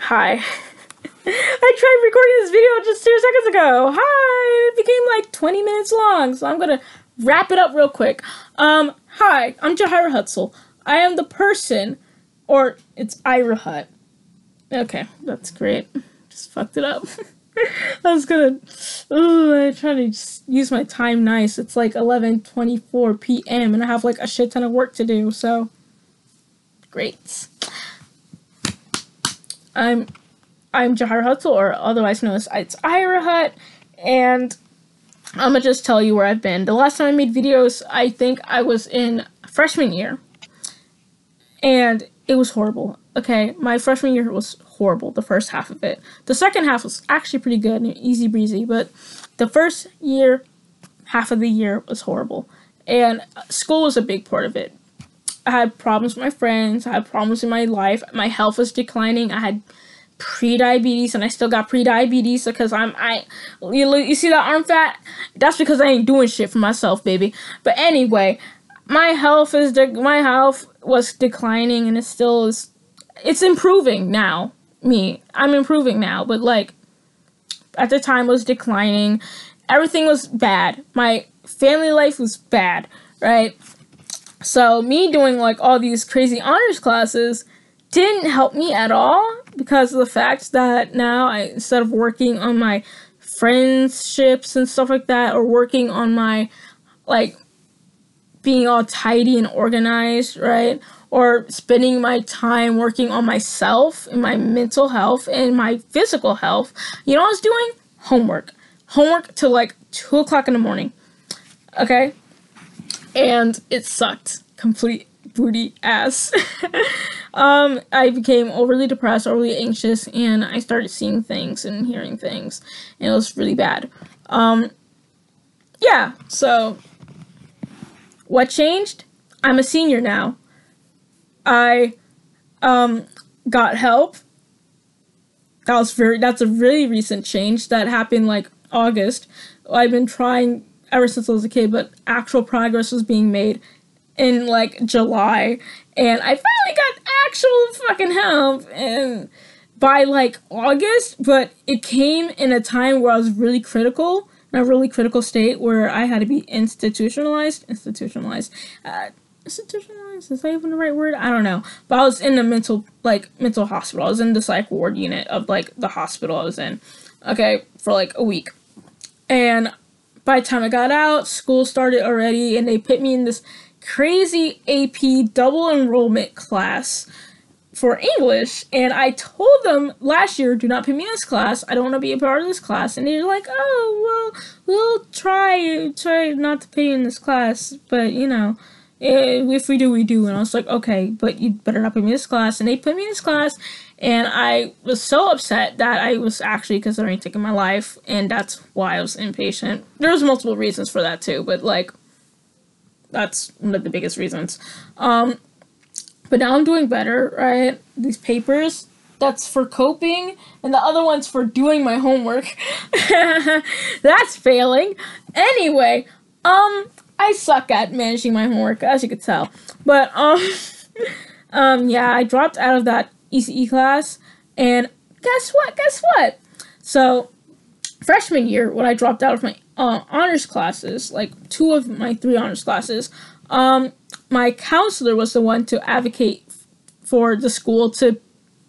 Hi. I tried recording this video just 2 seconds ago. Hi. It became like 20 minutes long, so I'm gonna wrap it up real quick. Hi, I'm YEYEYEYE. I am the person, or it's Ira. Okay, that's great. Just fucked it up. I was gonna, I try to just use my time nice. It's like 11:24 p.m. and I have like a shit ton of work to do, so great. I'm YEYEYEYE, or otherwise known as it's Ira, and I'm gonna just tell you where I've been. The last time I made videos, I think I was in freshman year, and it was horrible. Okay, my freshman year was horrible, the first half of it. The second half was actually pretty good and easy breezy, but the first year, half of the year was horrible. And school was a big part of it. I had problems with my friends, I had problems in my life, my health was declining, I had pre-diabetes, and I still got pre-diabetes because you see that arm fat? That's because I ain't doing shit for myself, baby. But anyway, my health was declining, and it still is. It's improving now. I'm improving now, but like at the time it was declining. Everything was bad. My family life was bad, right? So me doing like all these crazy honors classes didn't help me at all, because of the fact that now instead of working on my friendships and stuff like that, or working on my like being all tidy and organized, right? Or spending my time working on myself and my mental health and my physical health, you know what I was doing? Homework. Homework till like 2 o'clock in the morning. Okay? And it sucked. Complete booty ass. I became overly depressed, overly anxious, and I started seeing things and hearing things, and it was really bad. Yeah, so what changed? I'm a senior now. I got help. That's a really recent change that happened like August. I've been trying ever since I was a kid, but actual progress was being made in like July, and I finally got actual fucking help and by like August, but it came in a time where I was really critical, in a really critical state where I had to be institutionalized, is that even the right word? I don't know. But I was in the mental hospital. I was in the psych ward unit of like the hospital I was in, okay, for like a week. And by the time I got out, school started already, and they put me in this crazy AP double enrollment class for English, and I told them last year, do not put me in this class, I don't want to be a part of this class, and they're like, oh, well, we'll try not to put you in this class, but, you know, if we do, we do. And I was like, okay, but you better not put me in this class. And they put me in this class, and I was so upset that I was actually considering taking my life, and that's why I was inpatient. There was multiple reasons for that too, but like that's one of the biggest reasons. But now I'm doing better, right? These papers, that's for coping, and the other one's for doing my homework. That's failing. Anyway, I suck at managing my homework, as you could tell. But, yeah, I dropped out of that ECE class, and guess what? So, freshman year, when I dropped out of my honors classes, like 2 of my 3 honors classes, my counselor was the one to advocate for the school to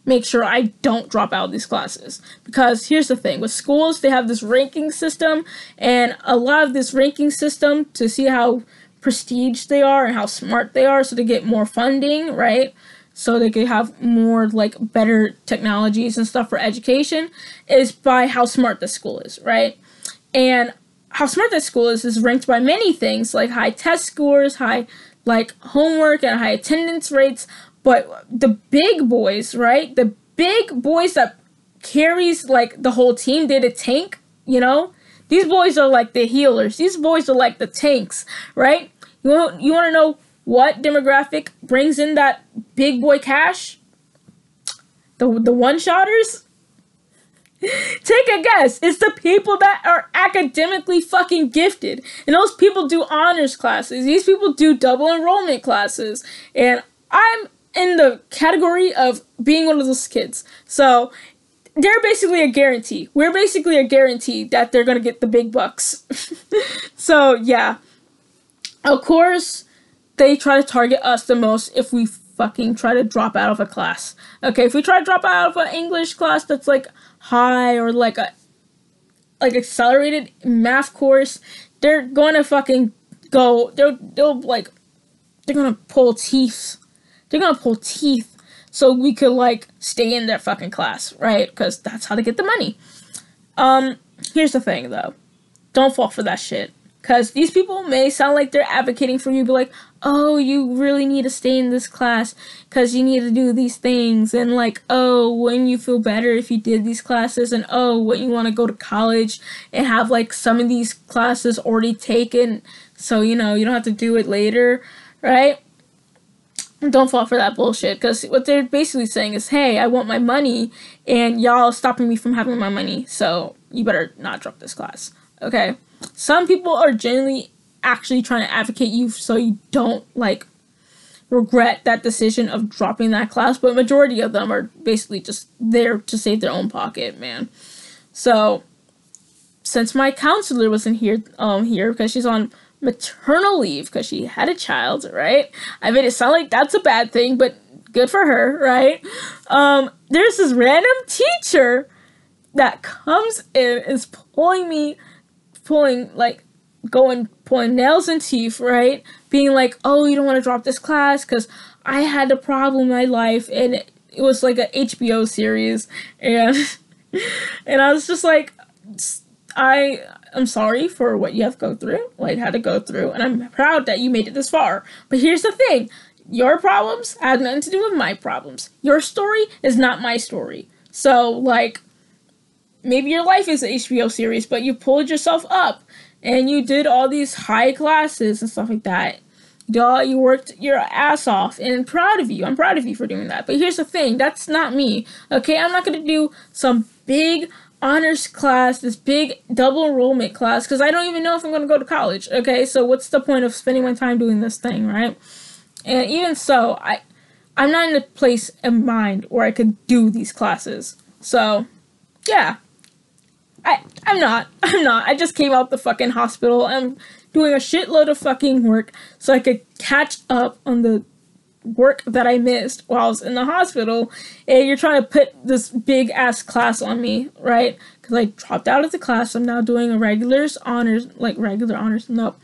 make sure I don't drop out of these classes. Because here's the thing, with schools, they have this ranking system, and a lot of this ranking system to see how prestige they are and how smart they are, so they get more funding, right? So they could have more, like, better technologies and stuff for education, is by how smart the school is, right? And how smart that school is ranked by many things, like high test scores, high, like, homework, and high attendance rates. But the big boys, right? The big boys that carries, like, the whole team, they're the tank, you know? These boys are like the healers. These boys are like the tanks, right? You want to know what demographic brings in that big boy cash? The one-shotters? Take a guess. It's the people that are academically fucking gifted. And those people do honors classes. These people do double enrollment classes. And I'm in the category of being one of those kids. So they're basically a guarantee. We're basically a guarantee that they're gonna get the big bucks. So yeah, of course they try to target us the most if we fucking try to drop out of a class. Okay, if we try to drop out of an English class that's like high or like a accelerated math course, they're gonna fucking go. They'll like they're gonna pull teeth. They're gonna pull teeth so we could like stay in that fucking class, right? Because that's how they get the money. Here's the thing though, don't fall for that shit. Because these people may sound like they're advocating for you, be like, oh, you really need to stay in this class because you need to do these things. And like, oh, wouldn't you feel better if you did these classes? And oh, wouldn't you want to go to college and have like some of these classes already taken so, you know, you don't have to do it later, right? Don't fall for that bullshit, because what they're basically saying is, hey, I want my money and y'all are stopping me from having my money, so you better not drop this class, okay? Some people are genuinely actually trying to advocate you so you don't, like, regret that decision of dropping that class, but majority of them are basically just there to save their own pocket, man. So, since my counselor wasn't here, because she's on maternal leave because she had a child, right? I made it sound like that's a bad thing, but good for her, right? There's this random teacher that comes in, is pulling nails and teeth, right? Being like, oh, you don't want to drop this class because I had a problem in my life, and it was like a HBO series, and and I was just like, I'm sorry for what you have to had to go through, and I'm proud that you made it this far. But here's the thing, your problems have nothing to do with my problems. Your story is not my story. So, like, maybe your life is an HBO series, but you pulled yourself up, and you did all these high classes and stuff like that. You worked your ass off, and I'm proud of you. I'm proud of you for doing that. But here's the thing, that's not me, okay? I'm not going to do some big honors class, this big double enrollment class, because I don't even know if I'm going to go to college, okay? So what's the point of spending my time doing this thing, right? And even so, I'm not in a place in mind where I could do these classes. So, yeah. I'm not. I just came out the fucking hospital. I'm doing a shitload of fucking work so I could catch up on the work that I missed while I was in the hospital, and you're trying to put this big ass class on me, right? Because I dropped out of the class. I'm now doing a regular honors. No.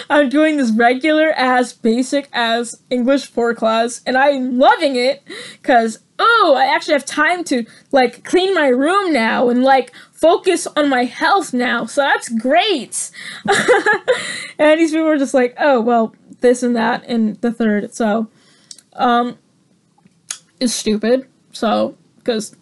I'm doing this regular ass, basic ass English 4 class, and I'm loving it because, oh, I actually have time to, like, clean my room now and, like, focus on my health now, so that's great. And these people are just like, oh, well, this and that and the third, so, it's stupid, so, because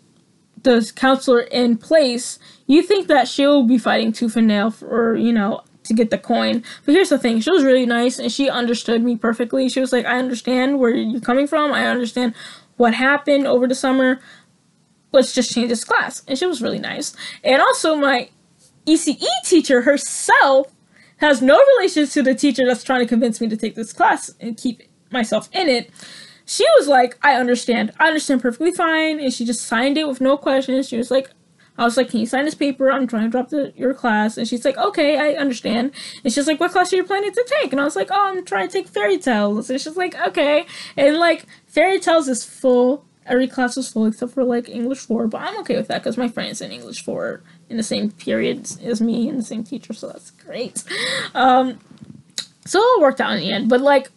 the counselor in place, you think that she'll be fighting tooth and nail for, you know, to get the coin, but here's the thing, she was really nice, and she understood me perfectly. She was like, I understand where you're coming from, I understand what happened over the summer, let's just change this class, and she was really nice. And also, my ECE teacher herself has no relation to the teacher that's trying to convince me to take this class and keep myself in it. She was like, I understand perfectly fine, and she just signed it with no questions. She was like, I was like, can you sign this paper? I'm trying to drop your class. And she's like, okay, I understand. And she's like, what class are you planning to take? And I was like, oh, I'm trying to take fairy tales. And she's like, okay. And, like, fairy tales is full. Every class was full except for, like, English 4. But I'm okay with that because my friend's in English 4 in the same period as me and the same teacher. So that's great. So it worked out in the end. But, like,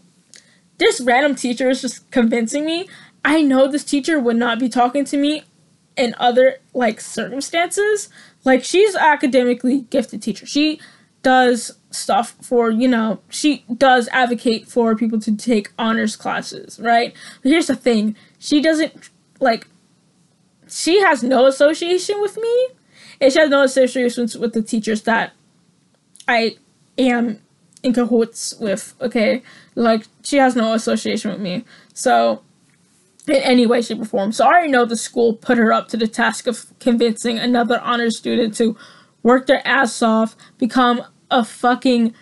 this random teacher is just convincing me. I know this teacher would not be talking to me in other, like, circumstances. Like, she's an academically gifted teacher. She does stuff for, you know, she does advocate for people to take honors classes, right? But here's the thing. She doesn't, like, she has no association with me, and she has no association with the teachers that I am in cahoots with, okay? Like, she has no association with me. So, in any way, shape, or form. So I already know the school put her up to the task of convincing another honors student to work their ass off, become a fucking,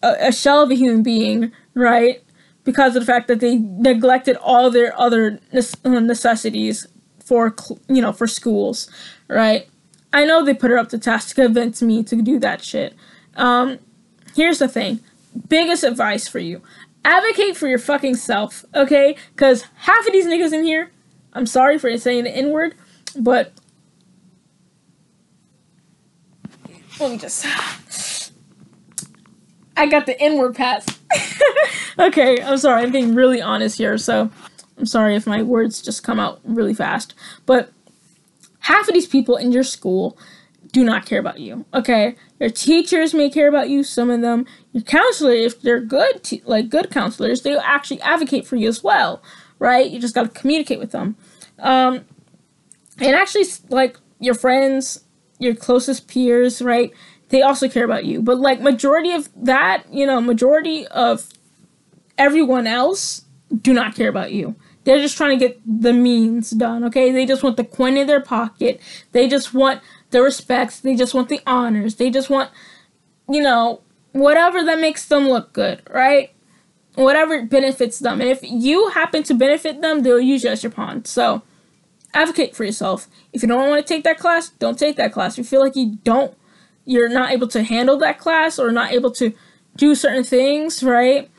a shell of a human being, right? because of the fact that they neglected all their other necessities for, you know, for schools, right? I know they put her up to task to convince me to do that shit. Here's the thing. Biggest advice for you. Advocate for your fucking self, okay? Because half of these niggas in here, I'm sorry for saying the N-word, but let me just... I got the N-word pass. Okay, I'm sorry. I'm being really honest here, so I'm sorry if my words just come out really fast. But half of these people in your school do not care about you, okay? Your teachers may care about you, some of them. Your counselor, if they're good, good counselors, they'll actually advocate for you as well, right? You just gotta communicate with them. And actually, like, your friends, your closest peers, right? They also care about you. But, like, majority of that, you know, majority of everyone else do not care about you. They're just trying to get the means done, okay? They just want the coin in their pocket. They just want the respects. They just want the honors. They just want, you know, whatever that makes them look good, right? Whatever benefits them. And if you happen to benefit them, they'll use you as your pawn. So, advocate for yourself. If you don't want to take that class, don't take that class. If you feel like you're not able to handle that class or not able to do certain things, right?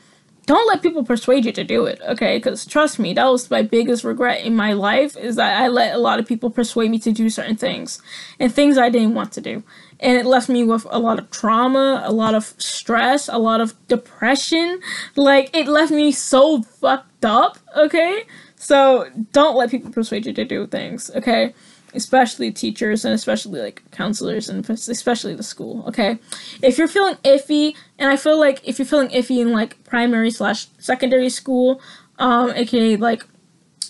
Don't let people persuade you to do it, okay? Because trust me, that was my biggest regret in my life, is that I let a lot of people persuade me to do certain things and things I didn't want to do. And it left me with a lot of trauma, a lot of stress, a lot of depression. Like, it left me so fucked up, okay? So don't let people persuade you to do things, okay? Especially teachers and especially, like, counselors and especially the school, okay? If you're feeling iffy, and I feel like if you're feeling iffy in, like, primary/secondary school, aka, like,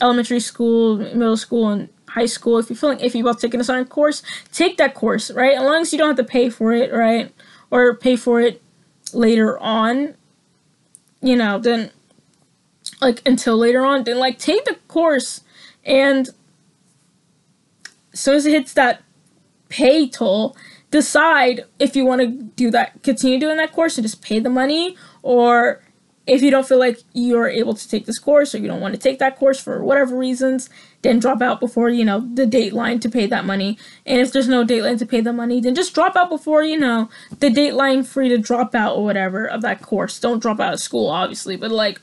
elementary school, middle school, and high school, if you're feeling iffy about taking a certain course, take that course, right? As long as you don't have to pay for it, right? Or pay for it later on, you know, then, like, until later on, then, like, take the course, and as soon as it hits that pay toll, decide if you want to do that, continue doing that course and just pay the money, or if you don't feel like you're able to take this course or you don't want to take that course for whatever reasons, then drop out before, you know, the dateline to pay that money. And if there's no dateline to pay the money, then just drop out before, you know, the dateline for you to drop out or whatever of that course. Don't drop out of school, obviously, but, like,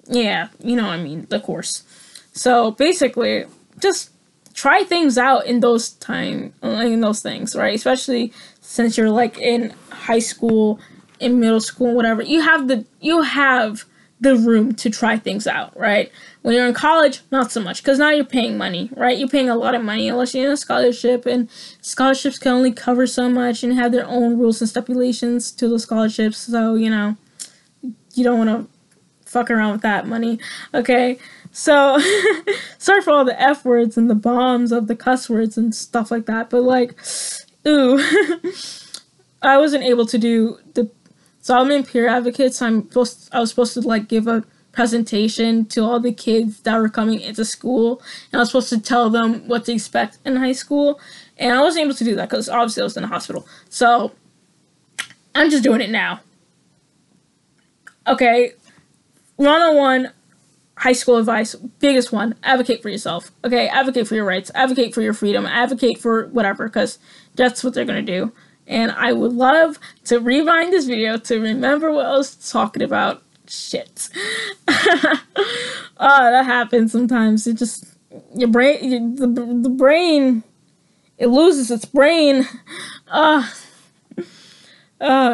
yeah, you know what I mean, the course. So basically, just try things out in those things, right? Especially since you're, like, in high school, in middle school, whatever. You have the room to try things out, right? When you're in college, not so much, because now you're paying money, right? You're paying a lot of money unless you're in a scholarship, and scholarships can only cover so much and have their own rules and stipulations to the scholarships. So, you know, you don't want to fuck around with that money, okay? So, sorry for all the F words and the bombs of the cuss words and stuff like that, but, like, ooh, I wasn't able to do so I'm in peer advocates, I was supposed to, like, give a presentation to all the kids that were coming into school, and I was supposed to tell them what to expect in high school, and I wasn't able to do that, because obviously I was in the hospital, so, I'm just doing it now. Okay, 101, high school advice, biggest one, advocate for yourself, okay? Advocate for your rights, advocate for your freedom, advocate for whatever, because that's what they're gonna do. And I would love to rewind this video to remember what I was talking about. Shit. Oh, that happens sometimes. It just, your brain, the brain, it loses its brain.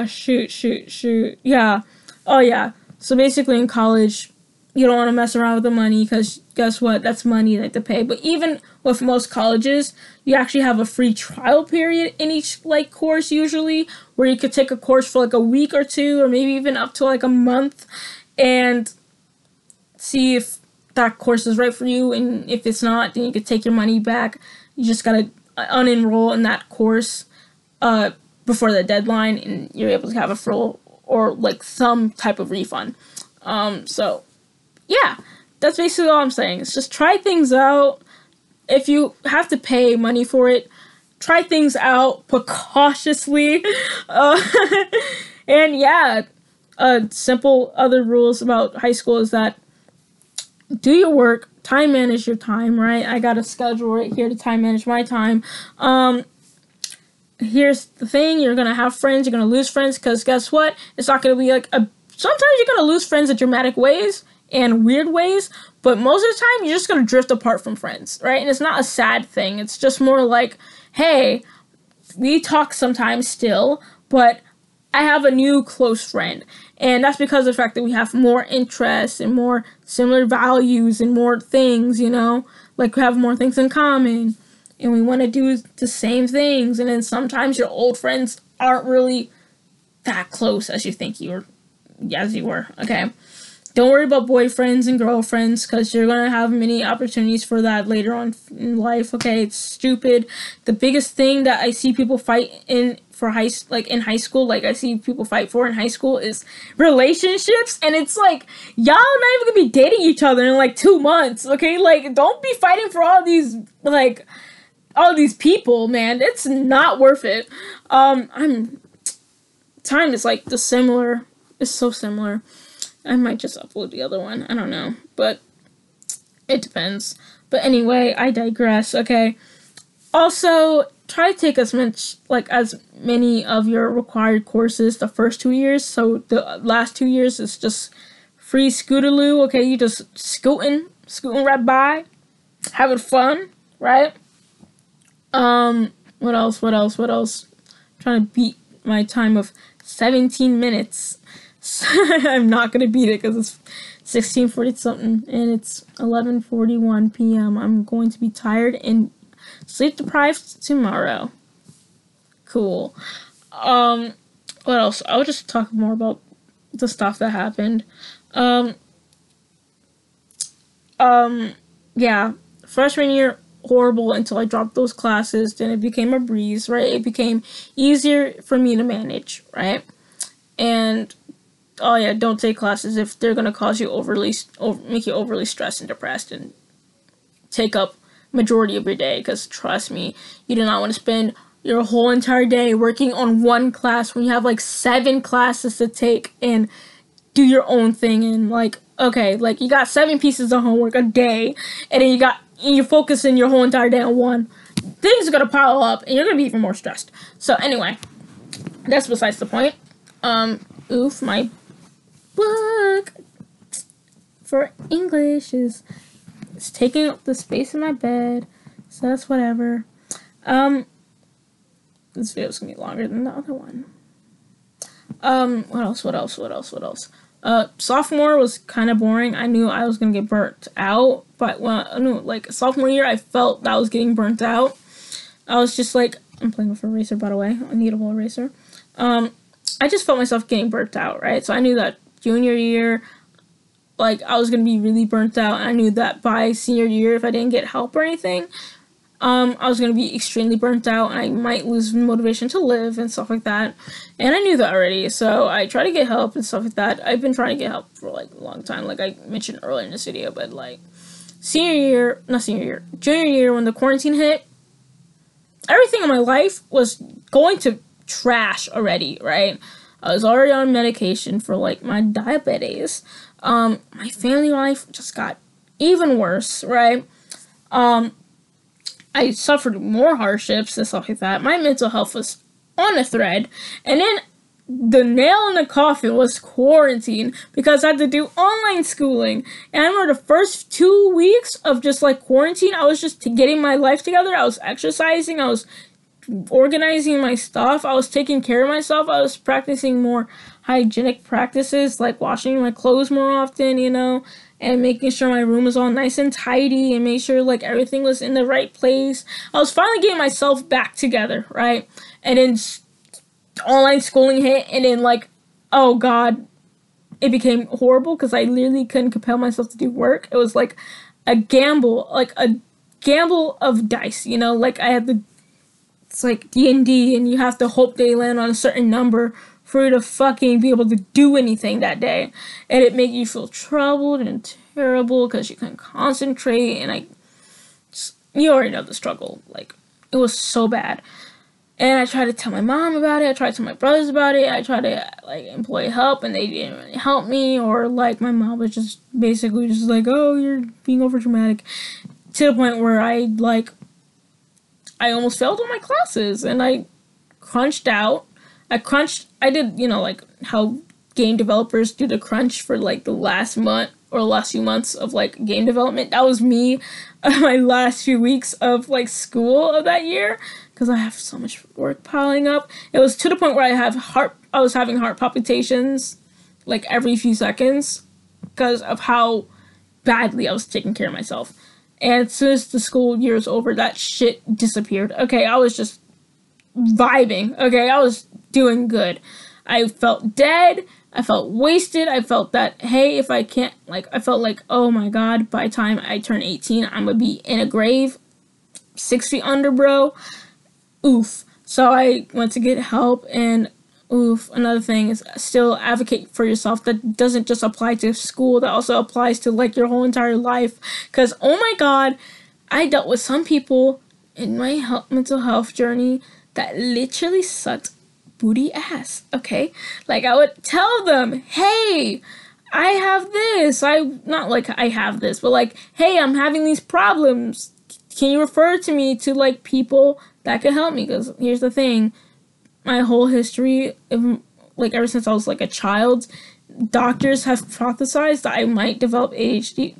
Shoot. Yeah. Oh, yeah. So basically in college, you don't want to mess around with the money, because guess what? That's money you have to pay. But even with most colleges, you actually have a free trial period in each, like, course usually, where you could take a course for, like, a week or two, or maybe even up to, like, a month, and see if that course is right for you, and if it's not, then you could take your money back. You just gotta unenroll in that course before the deadline, and you're able to have a full, or, like, some type of refund. So yeah, that's basically all I'm saying. It's just try things out. If you have to pay money for it, try things out precautiously. And yeah, simple other rules about high school is that do your work, time manage your time, right? I got a schedule right here to time manage my time. Here's the thing, you're gonna have friends, you're gonna lose friends, because guess what? It's not gonna be like sometimes you're gonna lose friends in dramatic ways and weird ways, but most of the time you're just gonna drift apart from friends, right? And it's not a sad thing. It's just more like, hey, we talk sometimes still, but I have a new close friend. And that's because of the fact that we have more interests and more similar values and more things, you know? Like, we have more things in common. And we want to do the same things. And then sometimes your old friends aren't really that close as you think you were, okay? Don't worry about boyfriends and girlfriends, because you're going to have many opportunities for that later on in life, okay? It's stupid. The biggest thing that I see people fight in high school, like I see people fight for in high school, is relationships. And it's like, y'all not even gonna be dating each other in like 2 months, okay? Like, don't be fighting for all these people, man. It's not worth it. Time is like similar. It's so similar. I might just upload the other one. I don't know, but it depends. But anyway, I digress. Okay. Also, try to take as many of your required courses the first 2 years. So the last 2 years is just free scootaloo. Okay, you just scooting right by, having fun, right? What else? Trying to beat my time of 17 minutes. I'm not gonna beat it because it's 16:40 something and it's 11:41 p.m. I'm going to be tired and sleep deprived tomorrow. Cool. What else? I'll just talk more about the stuff that happened. Yeah. Freshman year, horrible until I dropped those classes. Then it became a breeze, right? It became easier for me to manage, right? And oh yeah, don't take classes if they're gonna cause you make you overly stressed and depressed and take up majority of your day. Because trust me, you do not want to spend your whole entire day working on one class when you have like 7 classes to take and do your own thing. And like, okay, like you got 7 pieces of homework a day, and then you're focusing your whole entire day on one. Things are gonna pile up, and you're gonna be even more stressed. So anyway, that's besides the point. Oof, my book for English is taking up the space in my bed, so that's whatever. This video's gonna be longer than the other one. What else? Sophomore was kind of boring. I knew I was gonna get burnt out, but sophomore year, I felt that I was getting burnt out. I was just like, I'm playing with an eraser, by the way, a kneadable eraser. I just felt myself getting burnt out, right? So I knew that junior year, like, I was gonna be really burnt out, and I knew that by senior year, if I didn't get help or anything, I was gonna be extremely burnt out, and I might lose motivation to live and stuff like that. And I knew that already, so I tried to get help and stuff like that. I've been trying to get help for like a long time, like I mentioned earlier in this video. But like junior year, when the quarantine hit, everything in my life was going to trash already, right? I was already on medication for like my diabetes. My family life just got even worse, right? I suffered more hardships and stuff like that. My mental health was on a thread. And then the nail in the coffin was quarantine, because I had to do online schooling. And I remember the first 2 weeks of just like quarantine, I was just getting my life together. I was exercising. I was organizing my stuff. I was taking care of myself. I was practicing more hygienic practices, like washing my clothes more often, you know, and making sure my room was all nice and tidy, and make sure like everything was in the right place. I was finally getting myself back together, right? And then online schooling hit, and then like, oh god, it became horrible because I literally couldn't compel myself to do work. It was like a gamble of dice, you know, like I had it's like D&D, and you have to hope they land on a certain number for you to fucking be able to do anything that day. And it made you feel troubled and terrible because you couldn't concentrate, and you already know the struggle. Like, it was so bad. And I tried to tell my mom about it. I tried to tell my brothers about it. I tried to, like, employ help, and they didn't really help me. Or, like, my mom was just basically just like, oh, you're being over dramatic. To the point where I almost failed all my classes. And I crunched out. I did, you know, like, how game developers do the crunch for, like, the last month or last few months of, like, game development. That was me my last few weeks of, like, school of that year. Because I have so much work piling up. It was to the point where I was having heart palpitations, like, every few seconds. Because of how badly I was taking care of myself. And as soon as the school year was over, that shit disappeared. Okay, I was just vibing. Okay, I was doing good. I felt dead. I felt wasted. I felt that, hey, if I can't, like, I felt like, oh my god, by the time I turn 18, I'm gonna be in a grave, 6 feet under, bro. Oof. So I went to get help, and oof, another thing is still advocate for yourself. That doesn't just apply to school, that also applies to, like, your whole entire life. Because, oh my god, I dealt with some people in my mental health journey that literally sucked booty ass, okay? Like, I would tell them, hey, I have this. Not like I have this, but like, hey, I'm having these problems. Can you refer to me to, like, people that could help me? Because here's the thing, my whole history, like, ever since I was, like, a child, doctors have prophesized that I might develop ADHD.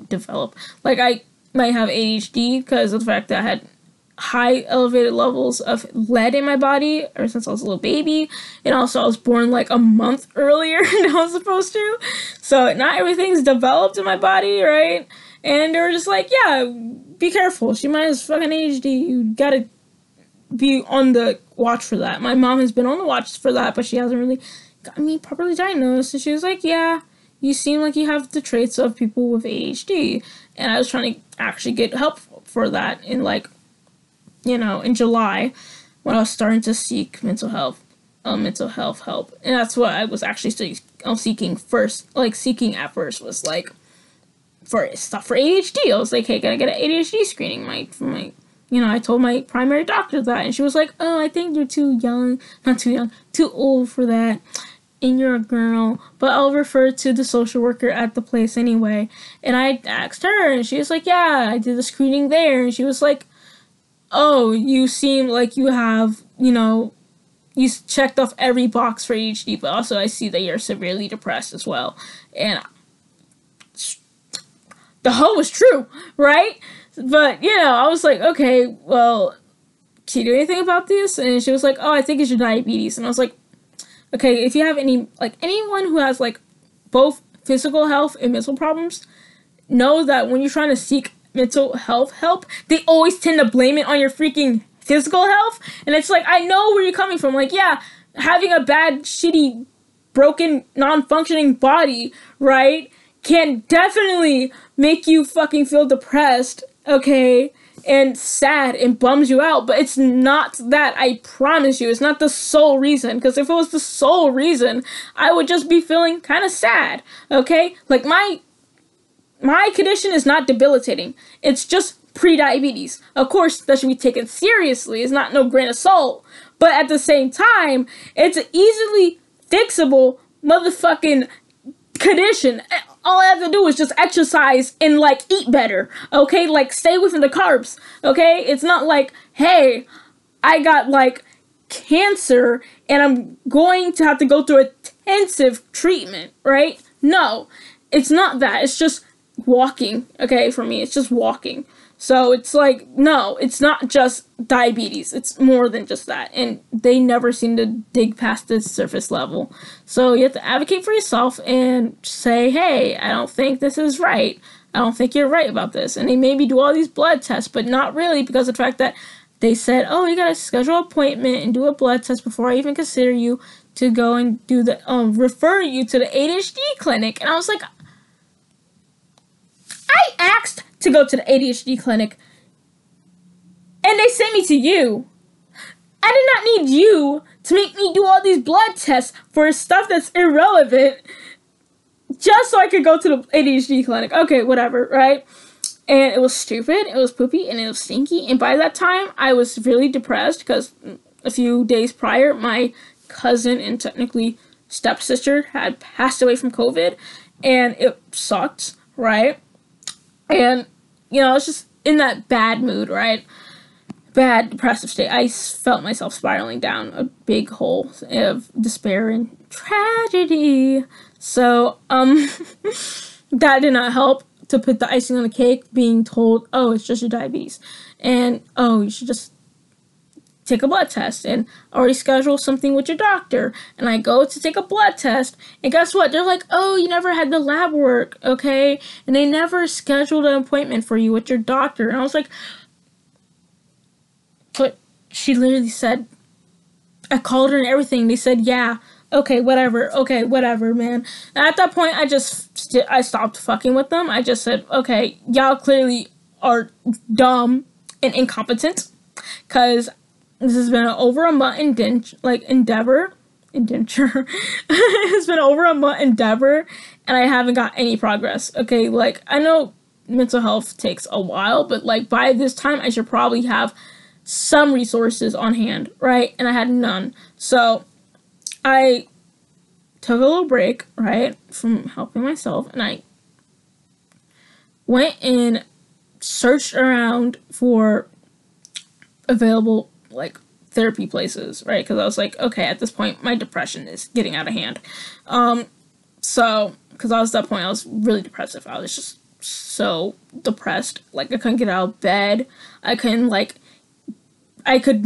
Like, I might have ADHD because of the fact that I had high elevated levels of lead in my body ever since I was a little baby. And also I was born, like, a month earlier than I was supposed to. So not everything's developed in my body, right? And they were just like, yeah, be careful. She might have fucking ADHD. You gotta be on the watch for that. My mom has been on the watch for that, but she hasn't really got me properly diagnosed. And she was like, yeah, you seem like you have the traits of people with ADHD. And I was trying to actually get help for that in, like, you know, in July, when I was starting to seek mental health help. And that's what I was actually seeking first. Like, seeking at first was, like, for stuff for ADHD. I was like, hey, can I get an ADHD screening? You know, I told my primary doctor that, and she was like, oh, I think you're too old for that, and you're a girl, but I'll refer to the social worker at the place anyway. And I asked her, and she was like, yeah, I did the screening there. And she was like, oh, you seem like you have, you know, you checked off every box for ADHD, but also I see that you're severely depressed as well. And the hoe was true, right? But, you know, I was like, okay, well, can you do anything about this? And she was like, oh, I think it's your diabetes. And I was like, okay, if you have anyone who has, like, both physical health and mental problems, know that when you're trying to seek mental health help, they always tend to blame it on your freaking physical health. And it's like, I know where you're coming from. Like, yeah, having a bad, shitty, broken, non-functioning body, right, can definitely make you fucking feel depressed, okay, and sad and bums you out. But it's not that, I promise you. It's not the sole reason. Because if it was the sole reason, I would just be feeling kind of sad, okay? Like, my condition is not debilitating. It's just pre-diabetes. Of course, that should be taken seriously. It's not no grain of salt. But at the same time, it's an easily fixable motherfucking condition. All I have to do is just exercise and, like, eat better. Okay? Like, stay within the carbs. Okay? It's not like, hey, I got, like, cancer and I'm going to have to go through intensive treatment, right? No. It's not that. It's just walking, okay, for me. It's just walking. So it's like, no, it's not just diabetes. It's more than just that. And they never seem to dig past the surface level. So you have to advocate for yourself and say, hey, I don't think this is right. I don't think you're right about this. And they maybe do all these blood tests, but not really, because of the fact that they said, oh, you gotta schedule an appointment and do a blood test before I even consider you to go and do the, refer you to the ADHD clinic. And I was like, I asked to go to the ADHD clinic, and they sent me to you. I did not need you to make me do all these blood tests for stuff that's irrelevant just so I could go to the ADHD clinic. Okay, whatever, right? And it was stupid, it was poopy, and it was stinky. And by that time, I was really depressed because, a few days prior, my cousin and technically stepsister had passed away from COVID, and it sucked, right? And, you know, I was just in that bad mood, right? Bad depressive state. I felt myself spiraling down a big hole of despair and tragedy. So, that did not help to put the icing on the cake, being told, oh, it's just your diabetes. And, oh, you should just take a blood test and already schedule something with your doctor. And I go to take a blood test, and guess what? They're like, oh, you never had the lab work, okay? And they never scheduled an appointment for you with your doctor. And I was like, but she literally said, I called her and everything. They said, yeah, okay, whatever, man. And at that point, I stopped fucking with them. I just said, okay, y'all clearly are dumb and incompetent, because this has been over a month endeavor. It's been over a month endeavor, and I haven't got any progress. Okay, like, I know mental health takes a while, but like by this time, I should probably have some resources on hand, right? And I had none. So I took a little break, right, from helping myself, and I went and searched around for available, like, therapy places, right? Because I was like, okay, at this point, my depression is getting out of hand. So, because I was at that point, I was really depressive. I was just so depressed. Like, I couldn't get out of bed. I could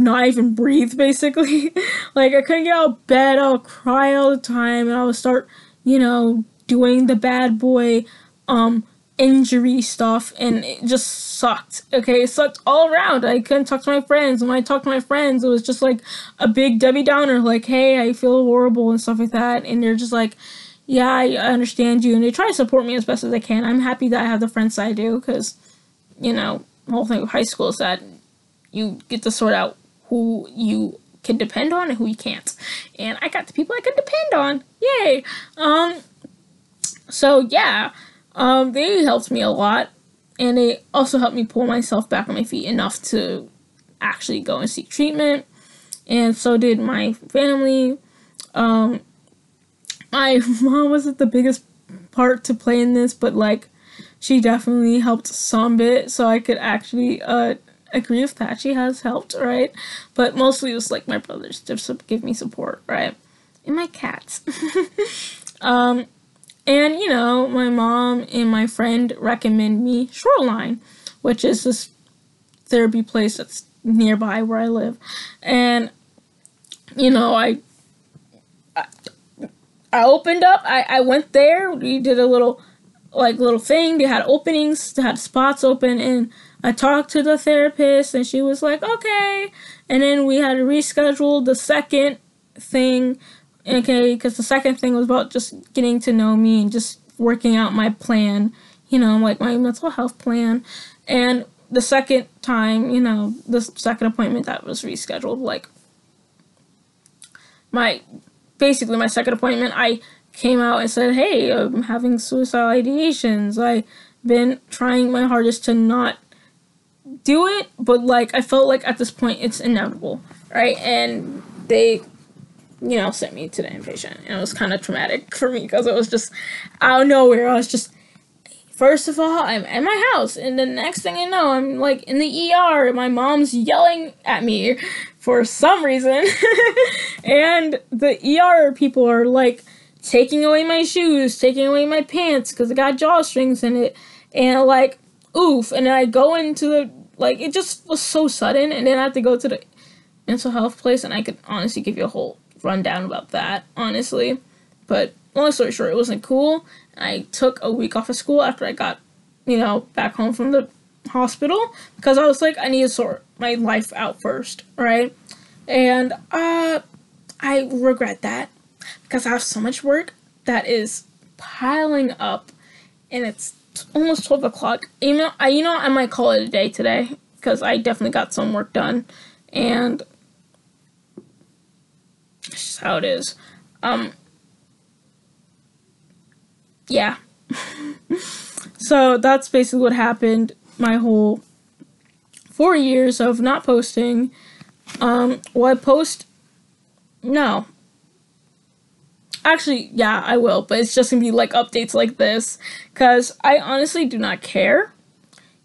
not even breathe, basically. Like, I couldn't get out of bed. I would cry all the time, and I would start, you know, doing the bad boy, injury stuff, and it just sucked. Okay, it sucked all around. I couldn't talk to my friends. When I talked to my friends, it was just like a big Debbie Downer, like, hey, I feel horrible and stuff like that, and they're just like, yeah, I understand you, and they try to support me as best as they can. I'm happy that I have the friends that I do, because, you know, the whole thing with high school is that you get to sort out who you can depend on and who you can't, and I got the people I can depend on. Yay! So yeah, they helped me a lot, and they also helped me pull myself back on my feet enough to actually go and seek treatment, and so did my family. My mom wasn't the biggest part to play in this, but, like, she definitely helped some bit, so I could actually, agree with that. She has helped, right? But mostly it was, like, my brothers just give me support, right? And my cats. And, you know, my mom and my friend recommend me Shoreline, which is this therapy place that's nearby where I live. And, you know, I opened up, I went there, we did a little thing, they had openings, they had spots open, and I talked to the therapist, and she was like, okay, and then we had to reschedule the second thing, okay, because the second thing was about just getting to know me and just working out my plan, you know, like my mental health plan, and the second time, you know, the second appointment that was rescheduled, like, my second appointment, I came out and said, hey, I'm having suicidal ideations. I've been trying my hardest to not do it, but, like, I felt like at this point it's inevitable, right? And they, you know, sent me to the inpatient, and it was kind of traumatic for me, because it was just out of nowhere. I was just, first of all, I'm at my house, and the next thing I know, I'm, like, in the ER, and my mom's yelling at me for some reason, and the ER people are, like, taking away my shoes, taking away my pants, because it got drawstrings in it, and, like, oof, and then I go into the, like, it just was so sudden, and then I had to go to the mental health place, and I could honestly give you a whole rundown about that, honestly, but long story short, it wasn't cool. I took a week off of school after I got, you know, back home from the hospital, because I was like, I need to sort my life out first, right? And I regret that, because I have so much work that is piling up, and it's almost 12 o'clock. You know, I might call it a day today, because I definitely got some work done, and it's just how it is. Yeah. So that's basically what happened my whole 4 years of not posting, Will I post? No. Actually, yeah, I will, but it's just gonna be like updates like this, because I honestly do not care.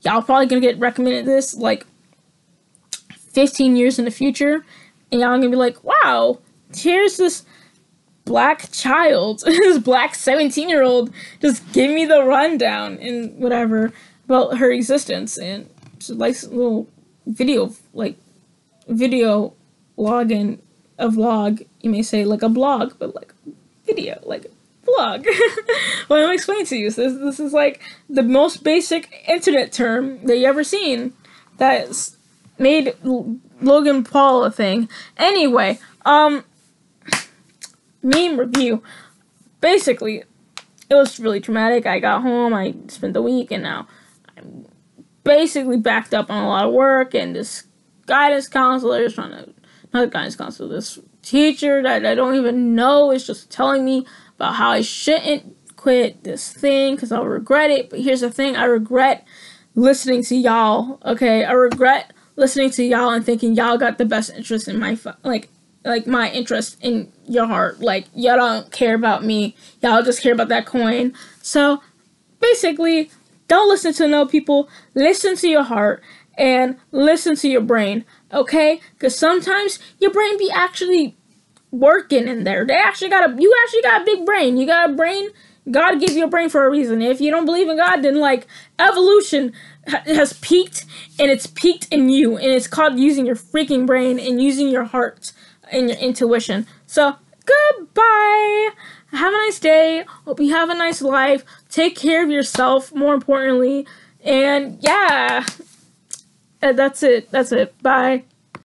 Y'all probably gonna get recommended this like 15 years in the future, and y'all gonna be like, wow, here's this black child, this black 17-year-old, just give me the rundown and whatever about her existence, and it's like a little video, video login, a vlog, you may say, like a blog, but like video, like vlog. Well, I'm explaining to you, so this is like the most basic internet term that you ever seen that's made Logan Paul a thing. Anyway, meme review. Basically, it was really traumatic. I got home, I spent the week, and now I'm basically backed up on a lot of work, and this guidance counselor is trying to, not guidance counselor, this teacher that I don't even know is just telling me about how I shouldn't quit this thing because I'll regret it. But here's the thing, I regret listening to y'all, okay? I regret listening to y'all and thinking y'all got the best interest in my, like my interest in your heart. Like, y'all don't care about me. Y'all just care about that coin. So, basically, don't listen to no people. Listen to your heart and listen to your brain, okay? Because sometimes your brain be actually working in there. You actually got a big brain. You got a brain. God gave you a brain for a reason. If you don't believe in God, then like evolution has peaked, and it's peaked in you, and it's called using your freaking brain and using your heart and your intuition. So goodbye. Have a nice day. Hope you have a nice life. Take care of yourself, more importantly. And yeah, that's it. Bye.